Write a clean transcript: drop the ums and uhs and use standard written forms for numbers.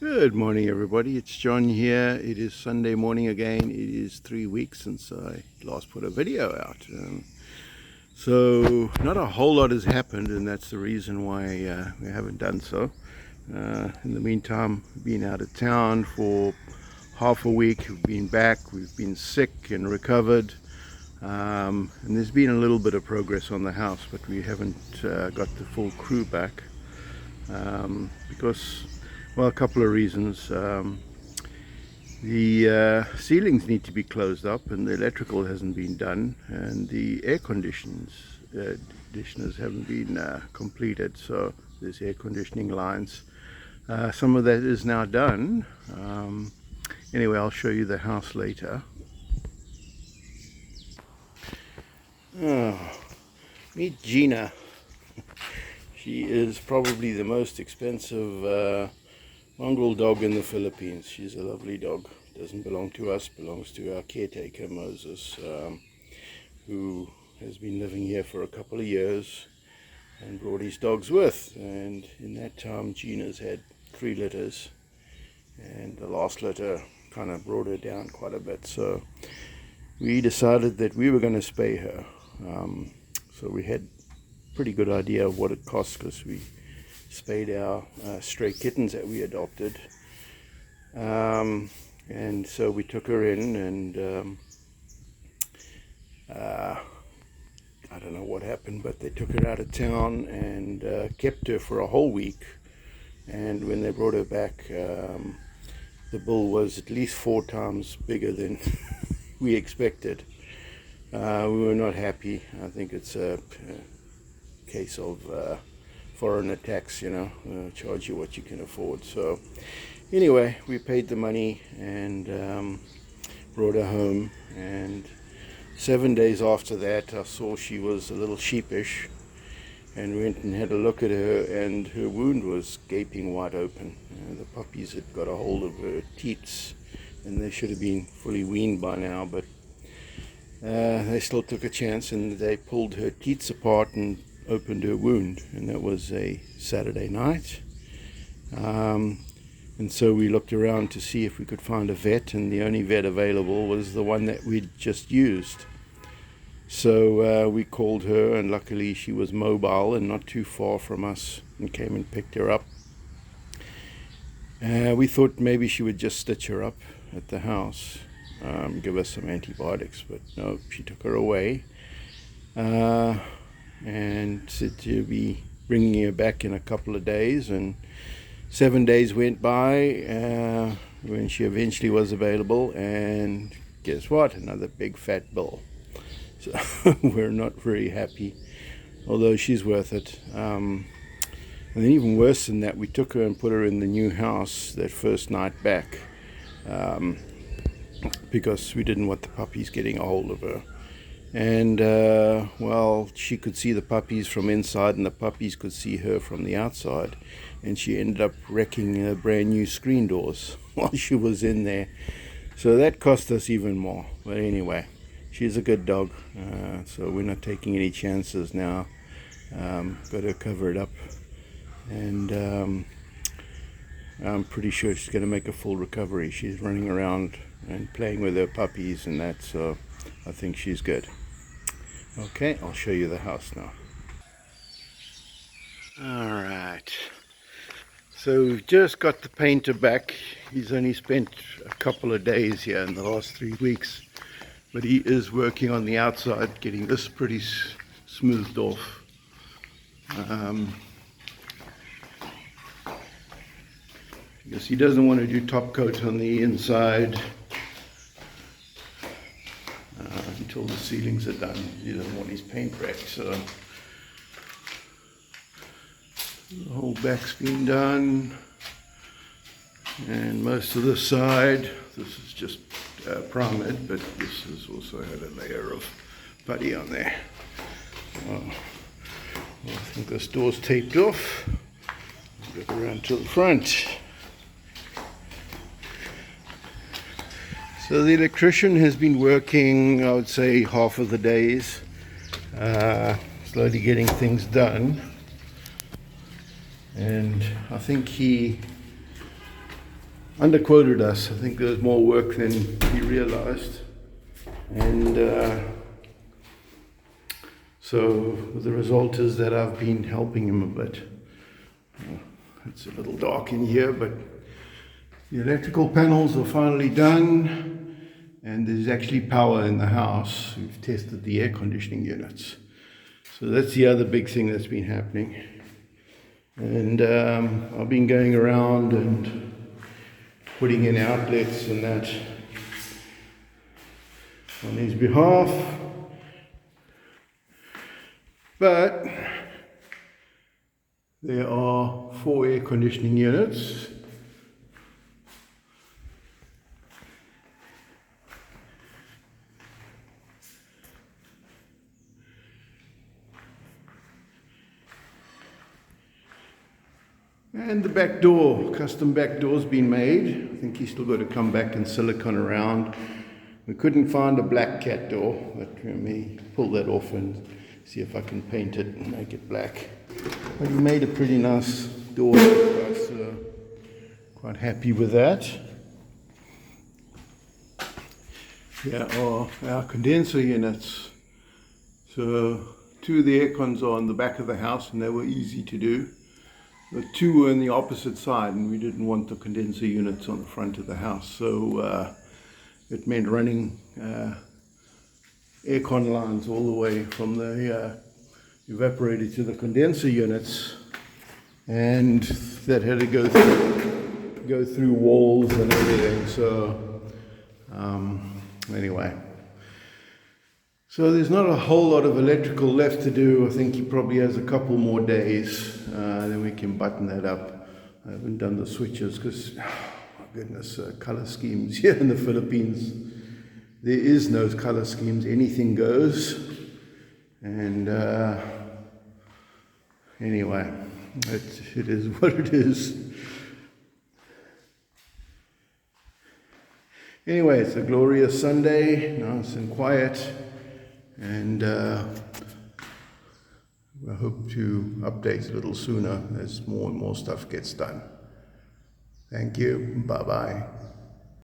Good morning, everybody. It's John here. It is Sunday morning again. It is 3 weeks since I last put a video out. So, not a whole lot has happened, and that's the reason why we haven't done so. In the meantime, we've been out of town for half a week. We've been back, we've been sick and recovered. And there's been a little bit of progress on the house, but we haven't got the full crew back because, well, a couple of reasons. The ceilings need to be closed up, and the electrical hasn't been done, and the air conditioners haven't been completed. So there's air conditioning lines. Some of that is now done. Anyway, I'll show you the house later. Oh, meet Gina. She is probably the most expensive mongrel dog in the Philippines. She's a lovely dog. Doesn't belong to us, belongs to our caretaker Moses, who has been living here for a couple of years and brought his dogs with. And in that time, Gina's had 3 litters, and the last litter kind of brought her down quite a bit. So we decided that we were going to spay her. So we had a pretty good idea of what it costs because we spayed our stray kittens that we adopted. And so we took her in, and I don't know what happened, but they took her out of town and kept her for a whole week. And when they brought her back, the bull was at least 4 times bigger than we expected. We were not happy. I think it's a case of foreign attacks, charge you what you can afford. So anyway, we paid the money and brought her home, and 7 days after that I saw she was a little sheepish and went and had a look at her, and her wound was gaping wide open. The puppies had got a hold of her teats, and they should have been fully weaned by now, but they still took a chance, and they pulled her teats apart and opened her wound, and that was a Saturday night. And so we looked around to see if we could find a vet, and the only vet available was the one that we'd just used. So we called her, and luckily she was mobile and not too far from us, and came and picked her up. We thought maybe she would just stitch her up at the house, give us some antibiotics, but no, she took her away and said to be bringing her back in a couple of days. And 7 days went by when she eventually was available, and guess what? Another big fat bill. So we're not very happy, although she's worth it. And then even worse than that, we took her and put her in the new house that first night back, because we didn't want the puppies getting a hold of her. And well, she could see the puppies from inside, and the puppies could see her from the outside, and she ended up wrecking brand new screen doors while she was in there. So that cost us even more. But anyway, she's a good dog, so we're not taking any chances now. Got her covered up, and I'm pretty sure she's going to make a full recovery. She's running around and playing with her puppies and that, so I think she's good. Okay, I'll show you the house now. Alright, so we've just got the painter back. He's only spent a couple of days here in the last 3 weeks, but he is working on the outside, getting this pretty smoothed off. Because he doesn't want to do top coat on the inside until the ceilings are done. He doesn't want his paint wrecked. So the whole back's been done, and most of the side. This is just primed, but this has also had a layer of putty on there. Well, I think this door's taped off. Look around to the front. So the electrician has been working, I would say, half of the days, slowly getting things done. And I think he underquoted us. I think there's more work than he realized. And so the result is that I've been helping him a bit. It's a little dark in here, but the electrical panels are finally done, and there's actually power in the house. We've tested the air conditioning units. So that's the other big thing that's been happening. And I've been going around and putting in outlets and that on his behalf. But there are 4 air conditioning units. And the back door, custom back door's been made. I think he's still got to come back and silicone around. We couldn't find a black cat door, but let me pull that off and see if I can paint it and make it black. But he made a pretty nice door. I was quite happy with that. Here are our condenser units. So 2 of the air cons are on the back of the house, and they were easy to do. The 2 were on the opposite side, and we didn't want the condenser units on the front of the house. So it meant running aircon lines all the way from the evaporator to the condenser units, and that had to go through walls and everything. So anyway, so there's not a whole lot of electrical left to do. I think he probably has a couple more days, then we can button that up. I haven't done the switches because, oh my goodness, color schemes here in the Philippines. There is no color schemes, anything goes. And anyway, it is what it is. Anyway, it's a glorious Sunday, nice and quiet. And I hope to update a little sooner as more and more stuff gets done. Thank you. Bye-bye.